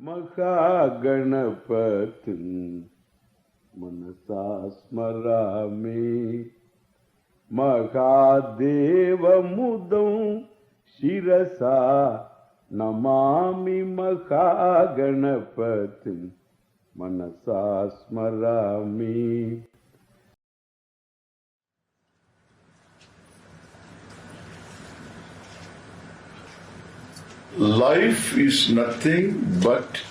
Mahaganapatin Manasa Smarami Mahadeva Mudam Shirasa Namami Mahaganapatin Manasa Smarami. Life is nothing but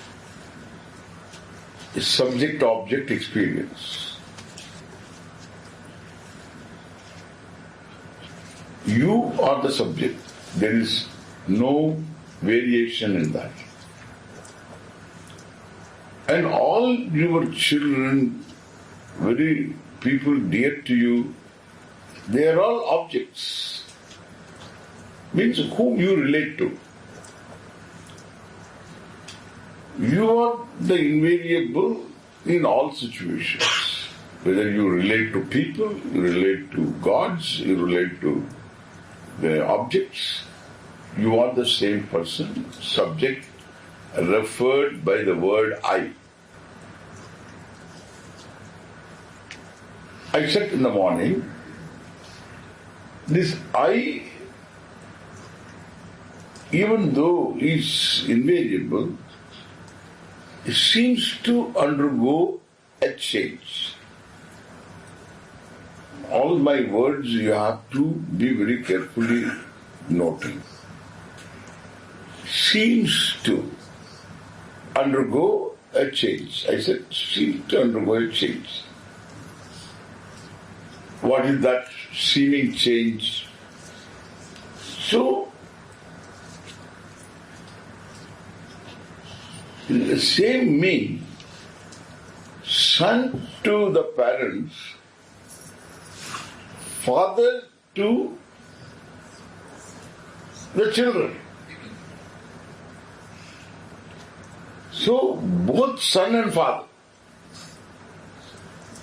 a subject-object experience. You are the subject. There is no variation in that. And all your children, very people dear to you, they are all objects. Means whom you relate to. You are the invariable in all situations. Whether you relate to people, you relate to gods, you relate to the objects, you are the same person, subject, referred by the word I. I said in the morning, this I, even though is invariable, it seems to undergo a change. All my words you have to be very carefully noting. Seems to undergo a change. I said, seems to undergo a change. What is that seeming change? So, the same me, son to the parents, father to the children. So, both son and father.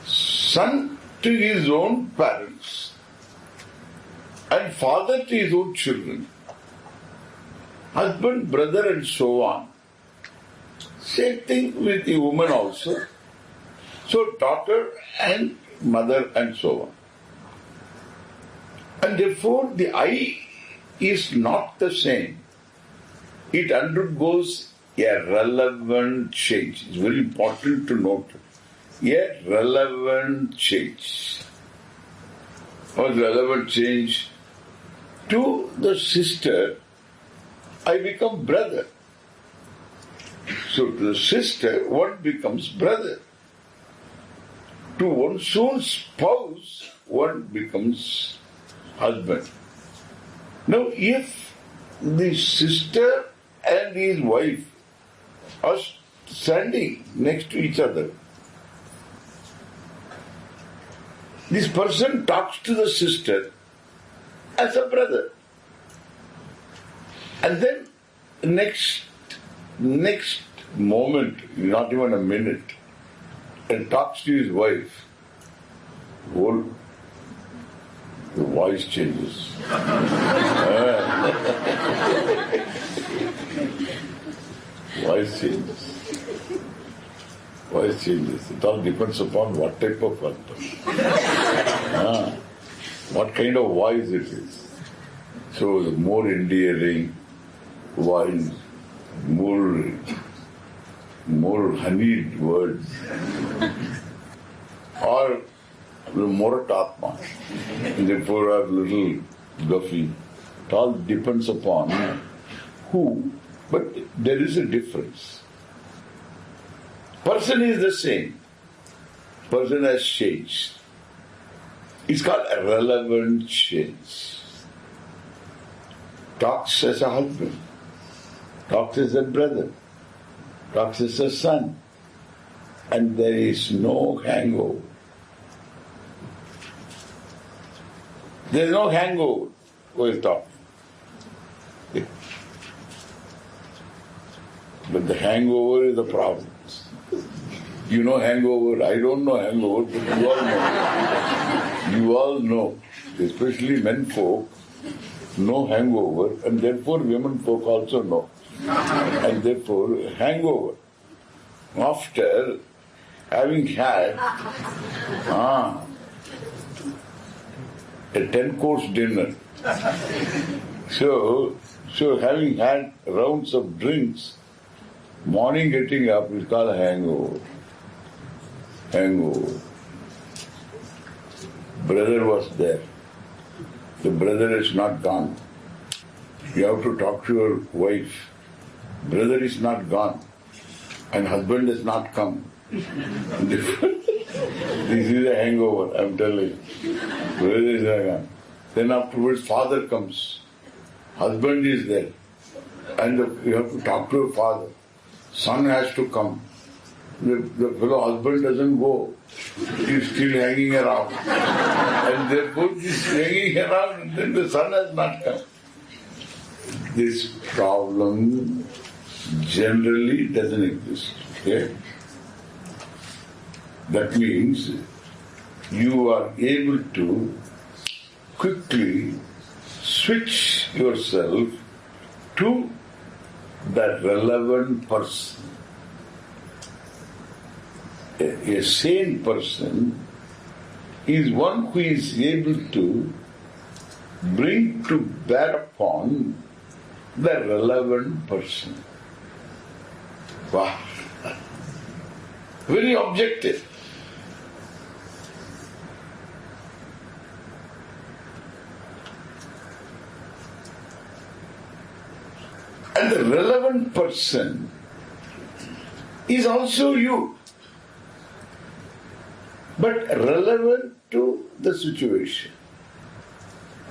Son to his own parents and father to his own children. Husband, brother and so on. Same thing with the woman also. So daughter and mother and so on. And therefore the I is not the same. It undergoes a relevant change. It's very important to note. A relevant change. What is relevant change? To the sister, I become brother. So to the sister, one becomes brother. To one's own spouse, one becomes husband. Now if the sister and his wife are standing next to each other, this person talks to the sister as a brother. And then next moment, not even a minute, and talks to his wife, the voice changes. Voice changes. Voice changes. It all depends upon what type of husband. What kind of voice it is. So the more endearing voice, more honeyed words, or more tatma, and therefore a little guffy. It all depends upon who, but there is a difference. Person is the same. Person has changed. It's called a relevant change. Talks as a husband, talks as a brother, talks as a son, and there is no hangover. There is no hangover with talk. But the hangover is the problem. You know hangover, I don't know hangover, but you all know. You all know, especially men folk, know hangover, and therefore women folk also know. And and therefore hangover. After having had a 10-course dinner, so having had rounds of drinks, morning getting up is called hangover. Hangover. Brother was there. The brother is not gone. You have to talk to your wife. Brother is not gone. And husband has not come. This is a hangover, I'm telling you. Brother is not gone. Then afterwards father comes. Husband is there. And you have to talk to your father. Son has to come. The fellow husband doesn't go. He's still hanging around. And therefore he's hanging around and then the son has not come. This problem generally doesn't exist. Okay? That means you are able to quickly switch yourself to the relevant person. A sane person is one who is able to bring to bear upon the relevant person. Wow. Very objective. And the relevant person is also you, but relevant to the situation.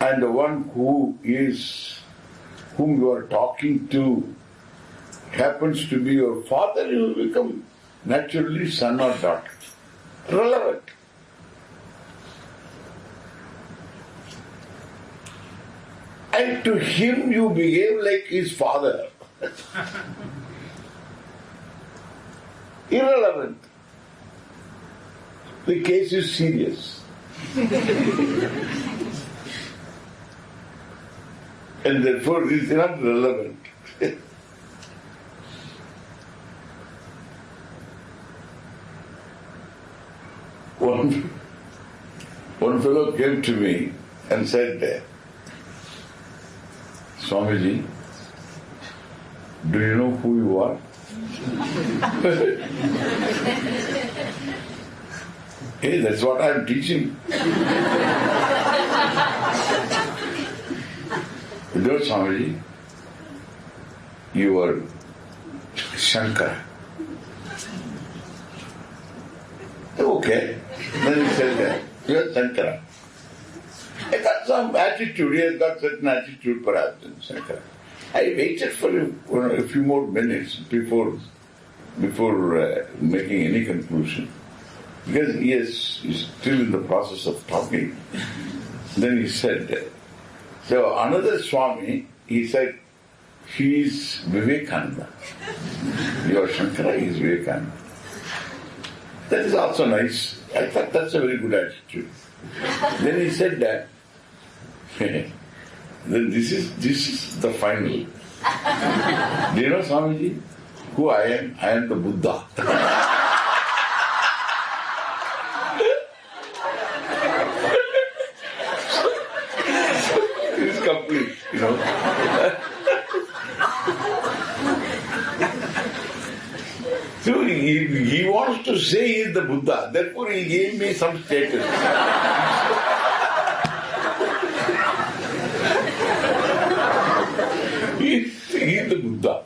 And the one whom you are talking to happens to be your father, you will become naturally son or daughter. Relevant. And to him you behave like his father. Irrelevant. The case is serious. And therefore it is not relevant. One fellow came to me and said, Swamiji, do you know who you are? Hey, that's what I'm teaching. You know, Swamiji, you are Shankara. Okay. Then he said that, you are Shankara. I got some attitude, he has got certain attitude perhaps in Shankara. I waited for a few more minutes before making any conclusion. Because he's still in the process of talking. Then he said, so another Swami, he said, he is Vivekananda. You are Shankara, he is Vivekananda. That is also nice. I thought that's a very good attitude. Then he said that, then this is the final. Do you know, Swamiji, who I am? I am the Buddha. It is complete, you know. So he wants to say he is the Buddha, therefore he gave me some status. He is the Buddha.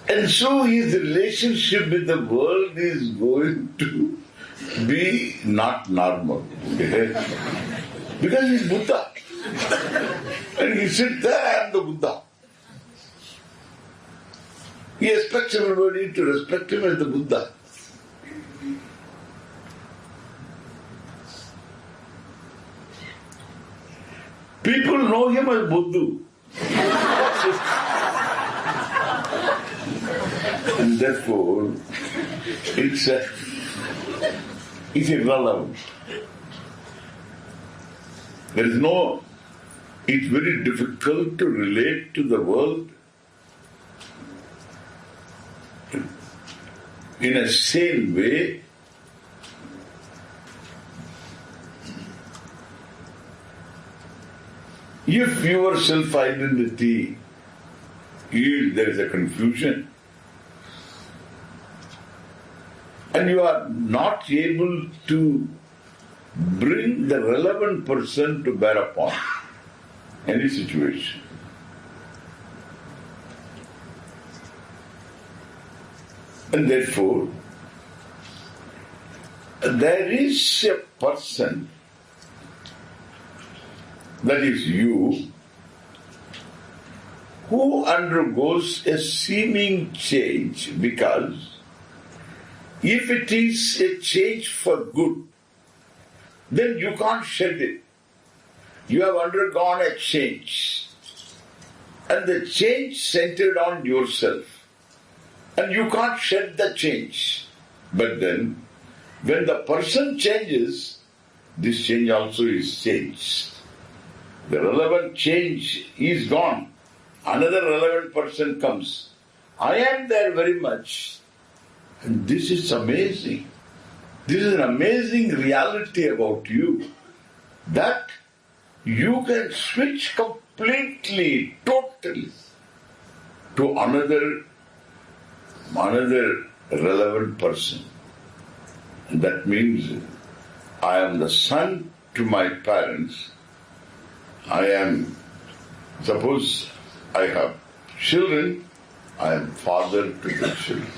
And so his relationship with the world is going to be not normal. Because he is Buddha. And he sits there, I am the Buddha. He expects everybody to respect him as the Buddha. People know him as Buddha. And therefore, it's irrelevant. It's very difficult to relate to the world in a sane way. If your self-identity there is a confusion, and you are not able to bring the relevant person to bear upon any situation. And therefore, there is a person, that is you, who undergoes a seeming change, because if it is a change for good, then you can't shed it. You have undergone a change, and the change centered on yourself, and you can't shed the change. But then, when the person changes, this change also is changed. The relevant change is gone. Another relevant person comes. I am there very much. And this is amazing. This is an amazing reality about you, that you can switch completely, totally to another relevant person. And that means I am the son to my parents. Suppose I have children, I am father to the children.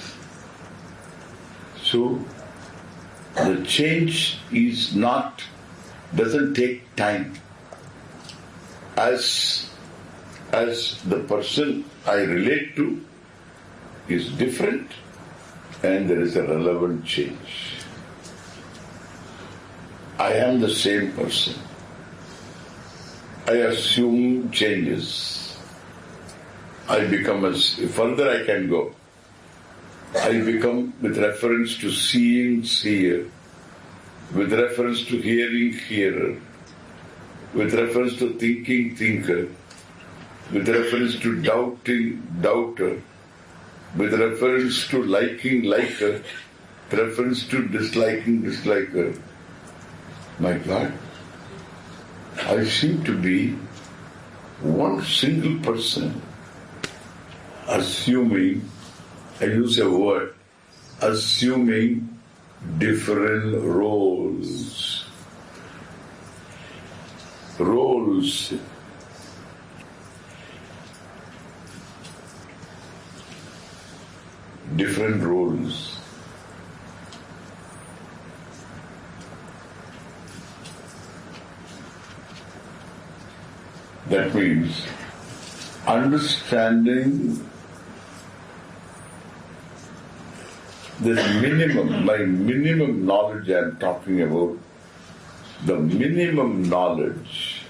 So, the change doesn't take time. As the person I relate to is different, and there is a relevant change. I am the same person. I assume changes. I become further I can go. I become, with reference to seeing, seer, with reference to hearing, hearer, with reference to thinking, thinker, with reference to doubting, doubter, with reference to liking, liker, with reference to disliking, disliker. My God, I seem to be one single person assuming, I use a word, assuming different roles. Different roles. That means understanding this my minimum knowledge I am talking about, the minimum knowledge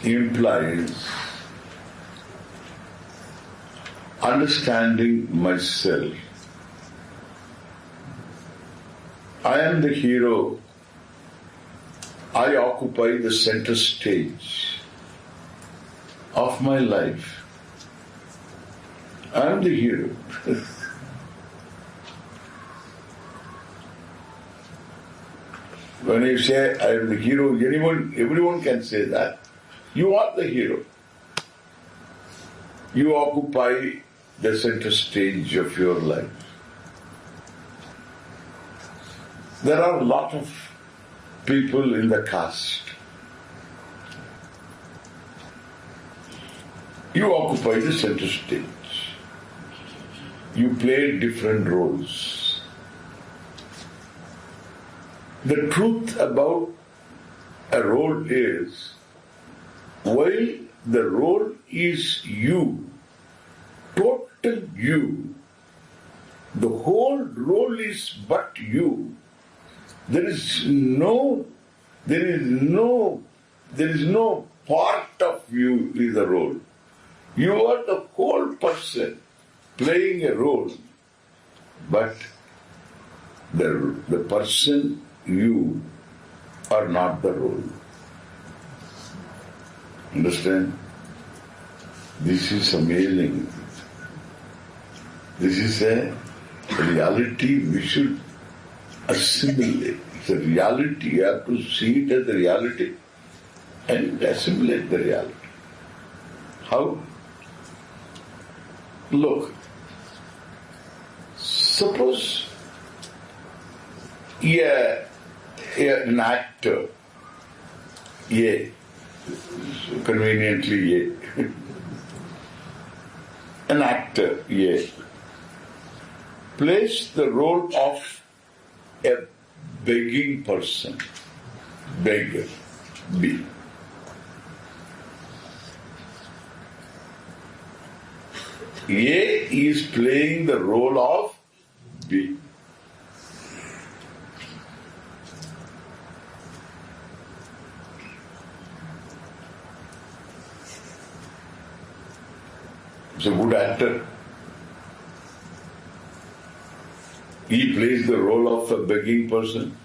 implies understanding myself. I am the hero. I occupy the center stage of my life. I am the hero. When you say I am the hero, everyone can say that. You are the hero. You occupy the center stage of your life. There are a lot of people in the caste. You occupy the center stage. You play different roles. The truth about a role is, while the role is you, total you, the whole role is but you. There is no part of you is a role. You are the whole person playing a role, but the person you are not the role. Understand? This is amazing. This is a reality we should assimilate. It's a reality. You have to see it as a reality and assimilate the reality. How? Look, suppose an actor, conveniently an actor, plays the role of a begging person, beggar, B. A is playing the role of B. He's a good actor. He plays the role of a begging person.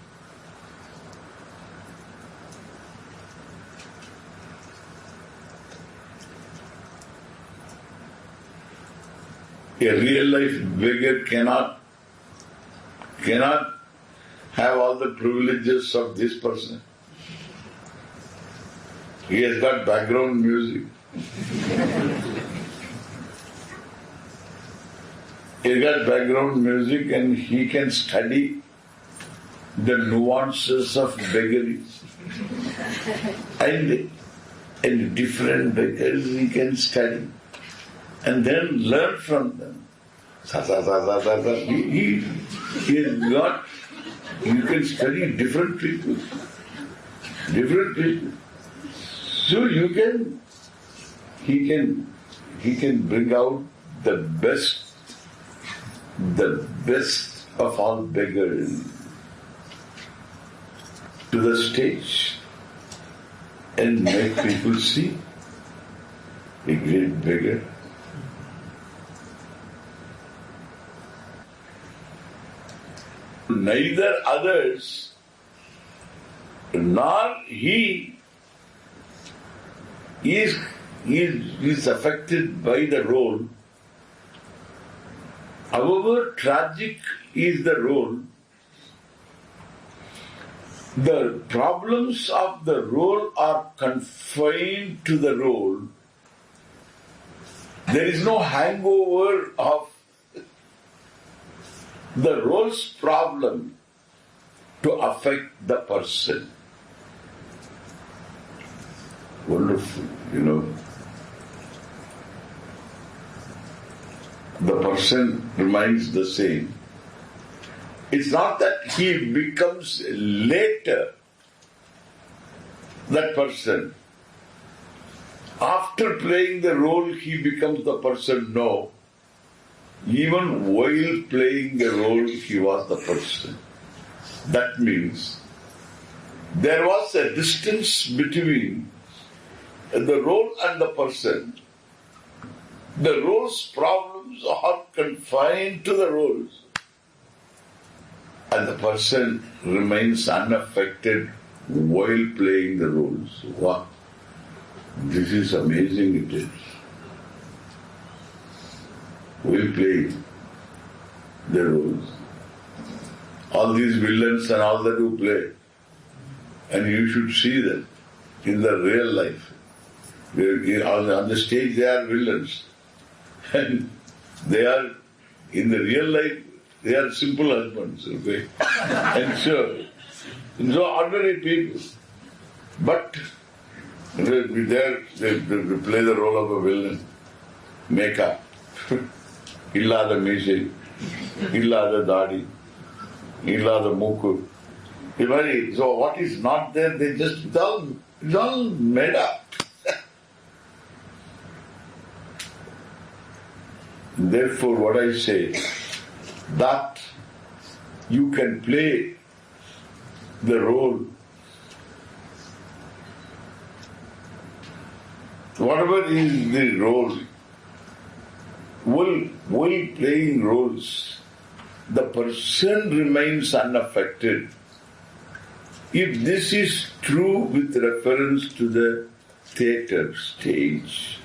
A real life beggar cannot have all the privileges of this person. He has got background music. He got background music and he can study the nuances of beggary. And different beggars he can study and then learn from them. He is not, you can study different people. So he can bring out the best of all beggars to the stage and make people see a great beggar. Neither others nor he is affected by the role. However tragic is the role, the problems of the role are confined to the role. There is no hangover of the role's problem to affect the person. Wonderful, The person remains the same. It's not that he becomes later that person. After playing the role, he becomes the person. No. Even while playing the role, he was the person. That means there was a distance between the role and the person. The role's problems are confined to the roles. And the person remains unaffected while playing the roles. Wow. This is amazing, it is. While playing the roles. All these villains and all that who play. And you should see them in the real life. On the stage they are villains. And they are, in the real life, they are simple husbands, okay? And so ordinary people. But they play the role of a villain. Makeup. Illada meesai, illada dadi, illada mooku. So what is not there, it's all made up. Therefore, what I say, that you can play the role, whatever is the role, while playing roles, the person remains unaffected. If this is true with reference to the theatre stage,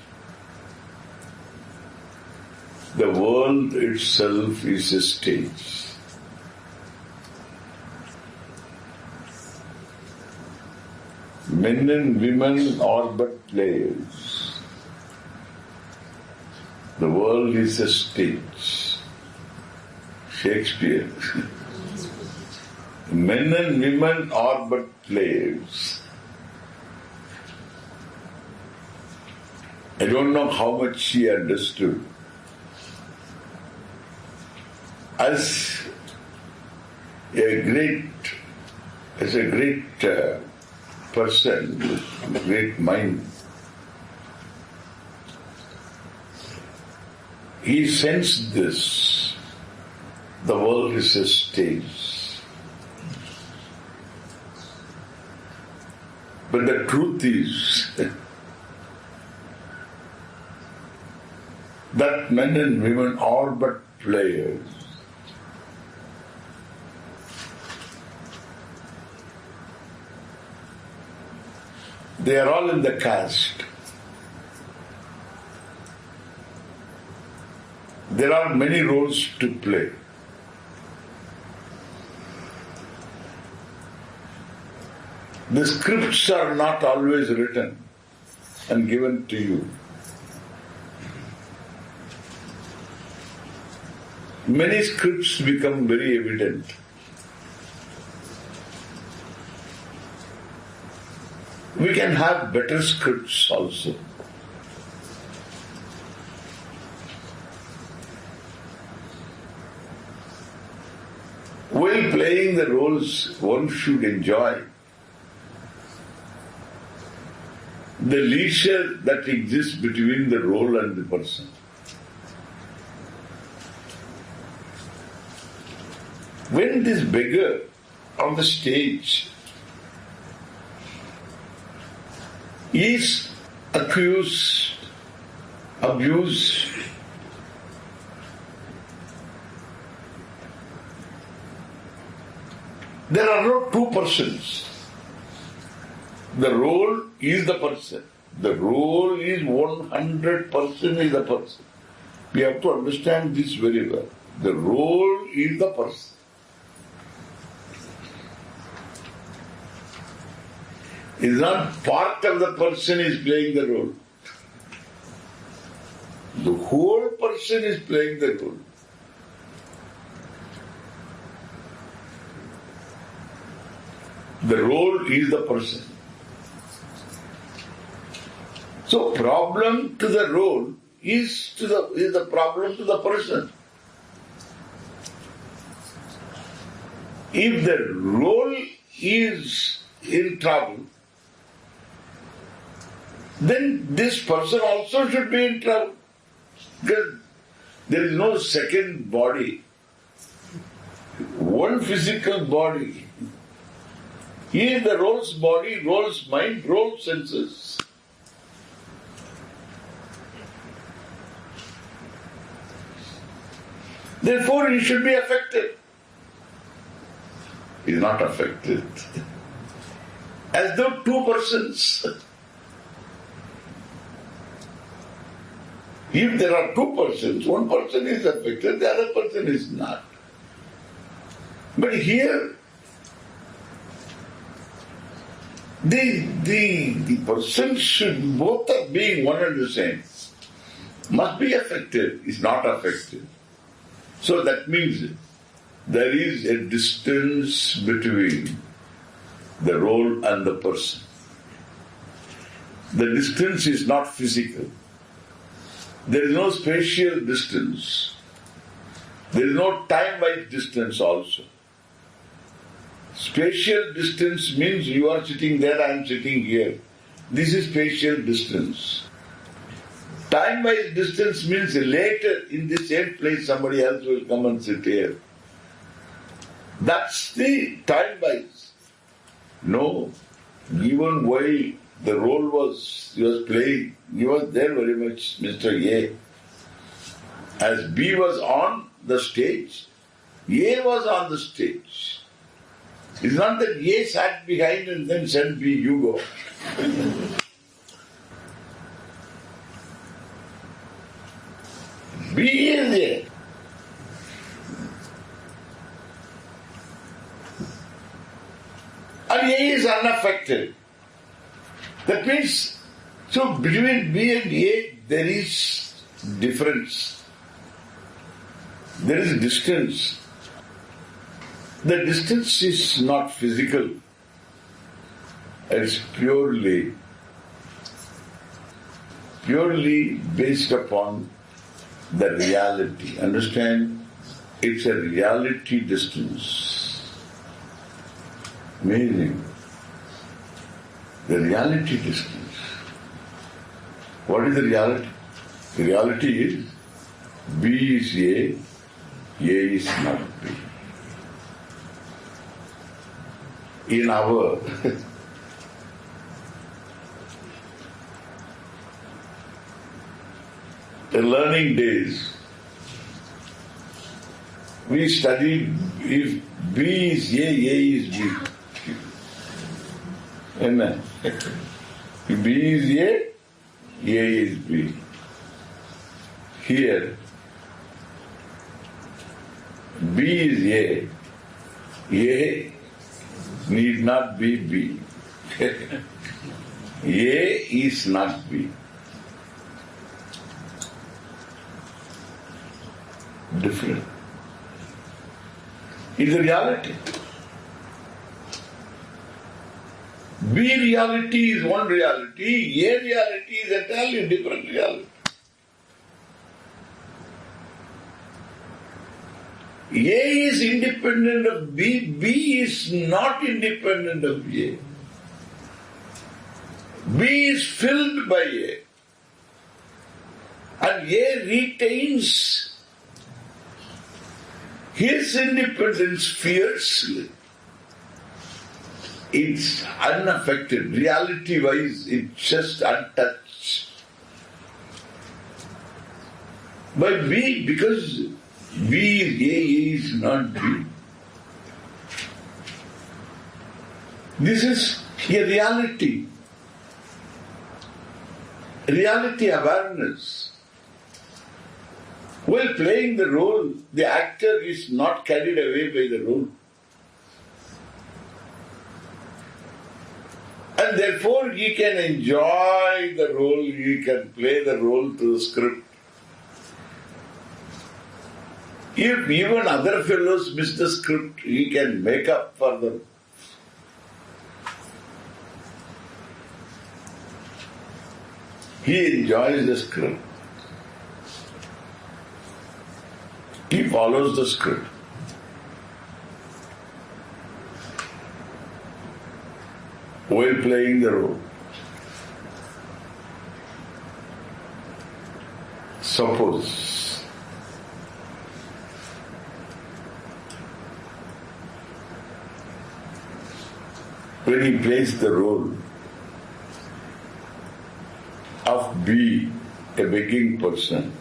the world itself is a stage. Men and women are but players. The world is a stage. Shakespeare. Men and women are but players. I don't know how much she understood. As a great person with a great mind, he sensed this. The world is a stage. But the truth is that men and women are but players. They are all in the cast. There are many roles to play. The scripts are not always written and given to you. Many scripts become very evident. We can have better scripts also. While playing the roles, one should enjoy the leisure that exists between the role and the person. When this beggar on the stage is accused, abused, there are no two persons. The role is the person. The role is 100% is the person. We have to understand this very well. The role is the person. It is not part of the person is playing the role. The whole person is playing the role. The role is the person. So problem to the role is the problem to the person. If the role is in trouble, then this person also should be in trouble. Because there is no second body. One physical body. He is the role's body, role's mind, role's senses. Therefore, he should be affected. He is not affected. As though two persons. If there are two persons, one person is affected, the other person is not. But here, the person should, both are being one and the same, must be affected, is not affected. So that means there is a distance between the role and the person. The distance is not physical. There is no spatial distance. There is no time-wise distance also. Spatial distance means you are sitting there, I am sitting here. This is spatial distance. Time-wise distance means later in the same place somebody else will come and sit here. That's the time-wise. No. Even while the role he was playing, he was there very much, Mr. A. As B was on the stage, A was on the stage. It's not that A sat behind and then said B, you go. B is A. And A is unaffected. That means, so between B and A, there is difference. There is distance. The distance is not physical. It's purely based upon the reality. Understand? It's a reality distance. Amazing. The reality distance. What is the reality? The reality is B is A is not B. In our learning days, we studied if B is A is B. If B is A is B. Here, B is A need not be B. A is not B. Different. It's a reality. B reality is one reality, A reality is entirely different reality. A is independent of B, B is not independent of A. B is filled by A. And A retains his independence fiercely. It's unaffected. Reality-wise, it's just untouched. By B, because B is A is not B. This is a reality. Reality awareness. While playing the role, the actor is not carried away by the role. And therefore he can enjoy the role, he can play the role to the script. If even other fellows miss the script, he can make up for them. He enjoys the script. He follows the script. While playing the role. Suppose when he plays the role of B, a begging person,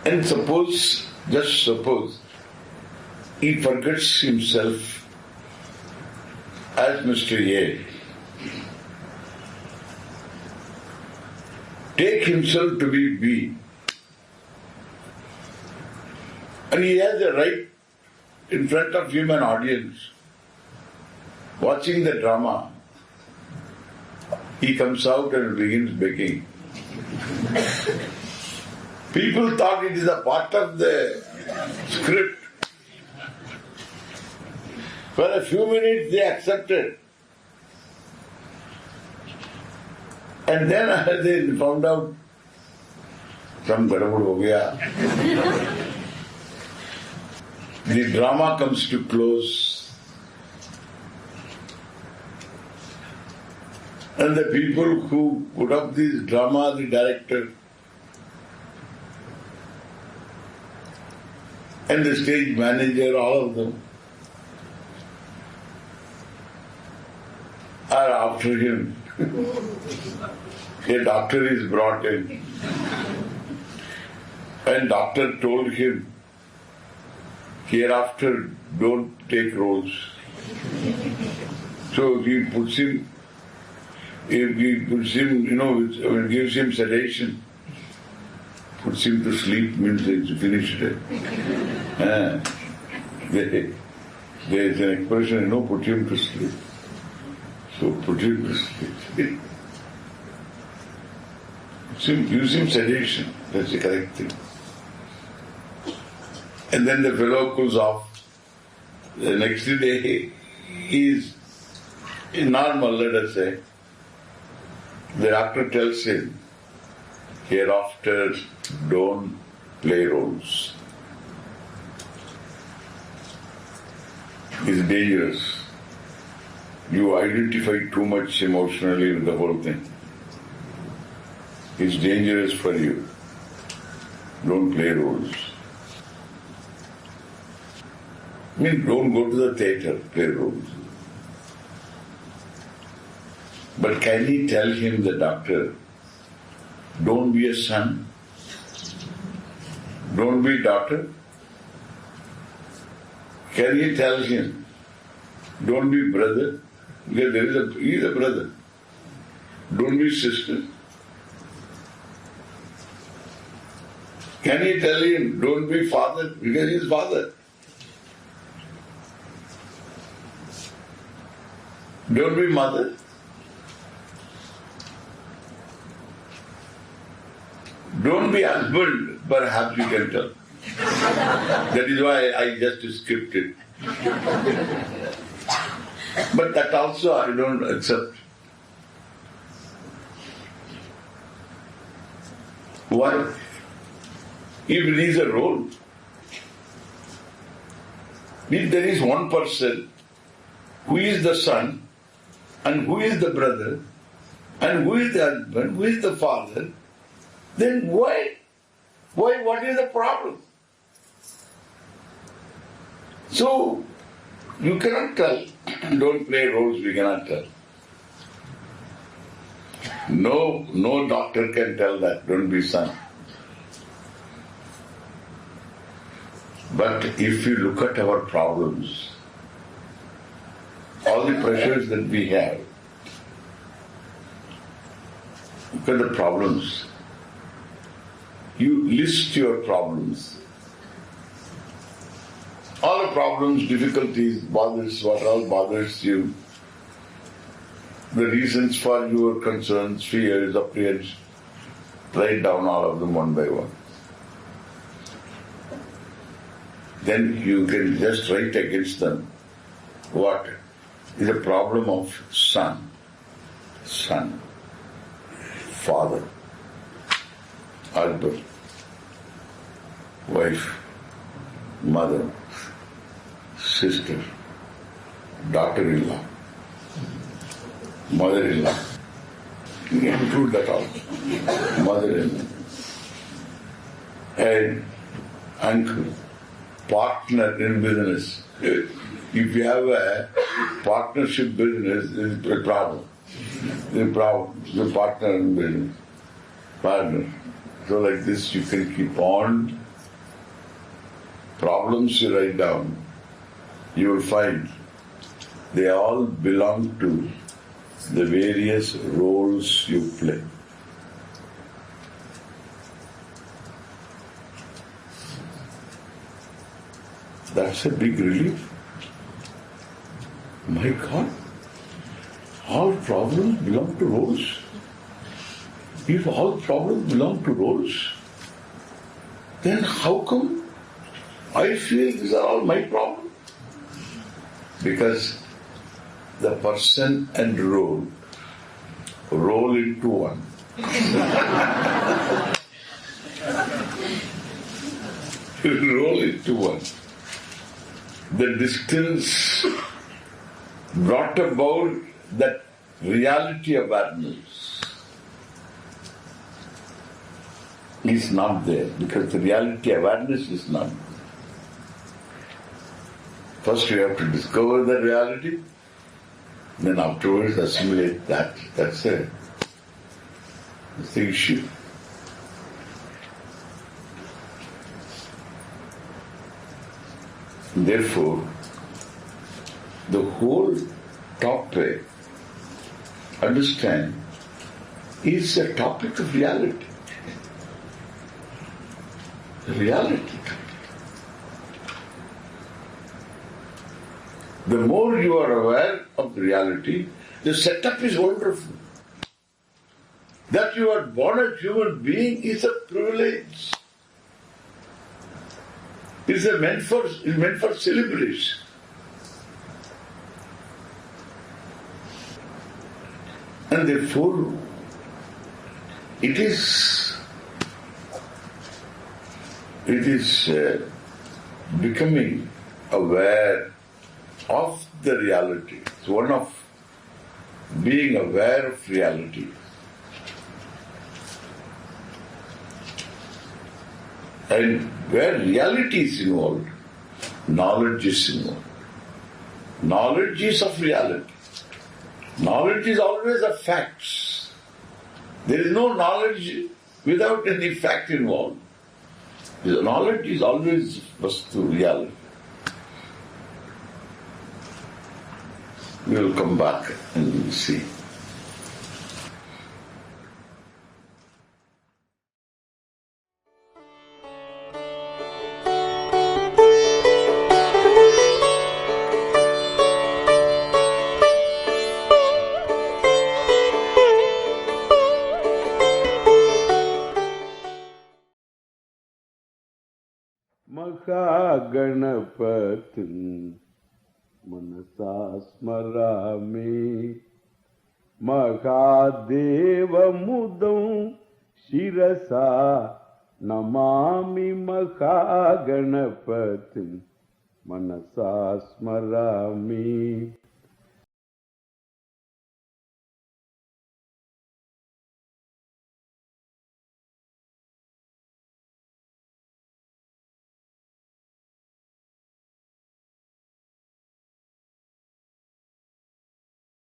and suppose, just suppose, he forgets himself as Mr. A. Take himself to be B. And he has the right in front of him an audience watching the drama. He comes out and begins begging. People thought it is a part of the script. For a few minutes they accepted. And then they found out some gadabad ho gaya. The drama comes to close. And the people who put up this drama, the director and the stage manager, all of them, are after him. A doctor is brought in. And doctor told him, hereafter don't take roles. So he puts him, gives him sedation, puts him to sleep, means it's finished. There is an expression, put him to sleep. So put him to sleep. Use him sedation, that's the correct thing. And then the fellow goes off. The next day he is normal, let us say. The doctor tells him, hereafter don't play roles. It's dangerous. You identify too much emotionally with the whole thing. It's dangerous for you. Don't play roles. Don't go to the theatre, play roles. But can he tell him, the doctor, don't be a son, don't be a daughter? Can he tell him, don't be brother? Because he is a brother. Don't be sister. Can he tell him, don't be father? Because he is father. Don't be mother. Don't be husband, perhaps you can tell. That is why I just skipped it. But that also I don't accept. Why? If it is a role, if there is one person who is the son, and who is the brother, and who is the husband, who is the father, then why? What is the problem? So, you cannot tell. Don't play roles, we cannot tell. No doctor can tell that, don't be son. But if you look at our problems, all the pressures that we have, look at the problems. You list your problems. All the problems, difficulties, bothers, what all bothers you, the reasons for your concerns, fears, apprehensions, write down all of them one by one. Then you can just write against them what is a problem of son, father, husband, wife, mother, sister, daughter-in-law, mother-in-law. You can include that all. Mother-in-law. And uncle, partner in business. If you have a partnership business, there is a problem. The partner in business. Partner. So like this you can keep on. Problems you write down, you will find they all belong to the various roles you play. That's a big relief. My God, all problems belong to roles. If all problems belong to roles, then how come I feel these are all my problems? Because the person and role roll into one. Roll into one. The distance brought about that reality awareness is not there, because the reality awareness is not there. First you have to discover the reality, then afterwards assimilate that. That's the issue. Therefore, the whole topic, understand, is a topic of reality. Reality. The more you are aware of the reality, the setup is wonderful. That you are born a human being is a privilege. It's meant for celebration. And therefore, it is becoming aware of the reality. It's one of being aware of reality. And where reality is involved, knowledge is involved. Knowledge is of reality. Knowledge is always of facts. There is no knowledge without any fact involved. The knowledge is always vastu, reality. We will come back and we will see. Mahaganapatin Manasa Smarami Mahadeva Mudam Shirasa Namami Mahaganapatin Manasa Smarami.